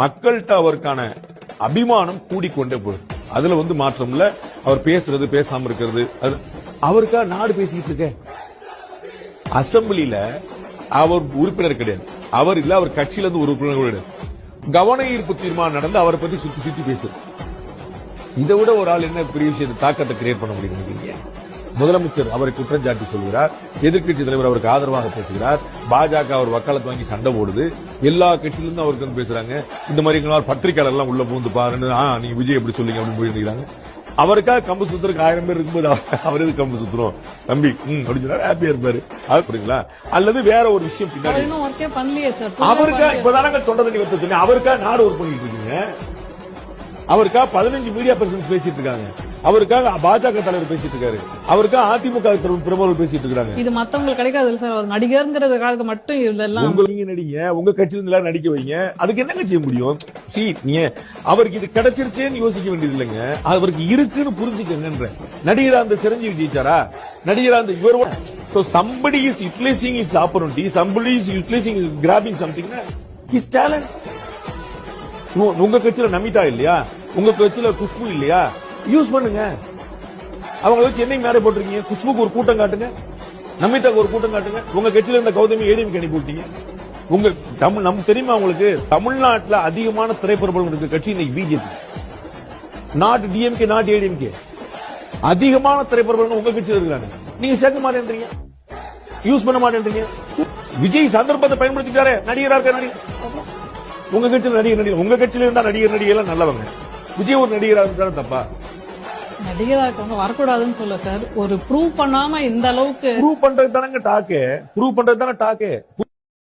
மக்கள்கிட்ட அவருக்கான அபிமானம் கூடிக்கொண்டே போகுது. அதுல மாற்றம் இல்ல. அவர் பேசுறது பேசாம இருக்கிறது அவருக்கா நாடு பேசிக்கிட்டு இருக்க. அசம்பிளில அவர் உறுப்பினர் கிடையாது. அவர் இல்ல, அவர் கட்சியில இருந்து ஒரு உறுப்பினர் கிடையாது. கவன ஈர்ப்பு தீர்மானம் நடந்து அவரை பத்தி சுத்தி சுத்தி பேசுறது. இதை விட ஒரு ஆள் என்ன பெரிய விஷயத்தை தாக்கத்தை கிரியேட் பண்ண முடியும் நினைக்கிறீங்க? முதலமைச்சர் அவரை குற்றஞ்சாட்டி சொல்கிறார், எதிர்கட்சி தலைவர் அவருக்கு ஆதரவாக பேசுகிறார், பாஜக அவர் வக்காலத்து வாங்கி சண்டை போடுது, எல்லா கட்சியிலிருந்து அவருக்கு பேசுறாங்க. இந்த மாதிரி பத்திரிகையாளர் எல்லாம் உள்ள பூந்து பாருன்னு நீங்க விஜய் எப்படி சொல்லுங்க அப்படின்னு போயிருக்கிறாங்க. அவருக்காக கம்பு சுத்துறதுக்கு 1000 பேர் இருக்கும்போது அவருக்கு கம்பு சுத்துறோம் தம்பி அப்படின்னு சொன்னா ஹாப்பியா இருப்பாரு. அது புரியுங்களா? அல்லது வேற ஒரு விஷயம் பின்னாடி அவருக்கா இப்பதானங்க தொண்டை தண்ணி வச்சு சொன்னேன். அவருக்கா நாடு ஒர்க் பண்ணிட்டு இருக்கீங்க. அவருக்கா 15 மீடியா பர்சன்ஸ் பேசிட்டு இருக்காங்க. அவருக்காக பாஜக தலைவர் பேசிட்டு இருக்காரு. அவருக்காக அதிமுக பிரமுகர்கள் பேசிட்டு இருக்காங்க. இது மத்தவங்களுக்கு கிடைக்காது சார். ஒரு நடிகர்ங்கிறதுக்காக மட்டும் இதெல்லாம் நீங்க நடிங்க, உங்க கட்சியில இருந்து நடிக்க வைங்க. அதுக்கு என்னங்க செய்ய முடியும்? நீங்க அவருக்கு இது கிடைச்சிருச்சேன்னு யோசிக்க வேண்டியது இல்லைங்க, அவருக்கு இருக்குன்னு புரிஞ்சுக்கங்க. நடிகரா அந்த சிரஞ்சீவி ஜெயிச்சாரா? நடிகரா அந்த இவர் So somebody is utilizing his opportunity, somebody is utilizing, grabbing something, his talent. உங்க கட்சியில நமிதா இல்லையா? உங்க கட்சியில குஷ்பு இல்லையா? யூஸ் பண்ணுங்க. அவங்க வச்சு என்னைக்கு மேலே போட்டிருக்கீங்க? குஷ்புக்கு ஒரு கூட்டம் காட்டுங்க, நமிதாக்கு ஒரு கூட்டம் காட்டுங்க. உங்க கட்சியில இருந்த கௌதமி ஏடிஎம் அனுப்பி விட்டீங்க. உங்க நம்ம தெரியுமா உங்களுக்கு? தமிழ்நாட்டில் அதிகமான திரைப்பரங்கள் இருக்க கட்சி இன்னைக்கு BJP, not DMK, not ADMK. அதிகமான திரைப்பரங்கள் உங்க கட்சியில் இருக்காங்க. நீங்க சேர்க்க மாட்டேன்றீங்க, யூஸ் பண்ண மாட்டேன்றீங்க. விஜய் சந்தர்ப்பத்தை பயன்படுத்திட்டாரு, நடிகரா இருக்க நடிகர். உங்க கட்சியில் நடிகர் உங்க கட்சியில இருந்தா நடிகர் எல்லாம் நல்லவங்க. விஜய் ஒரு நடிகரா இருந்தாலும் தப்பா? நடிகரா இருக்கவங்க வரக்கூடாதுன்னு சொல்ல சார். ஒரு ப்ரூவ் பண்ணாம இந்த அளவுக்கு ப்ரூவ் பண்றது தானங்க டாக்கு.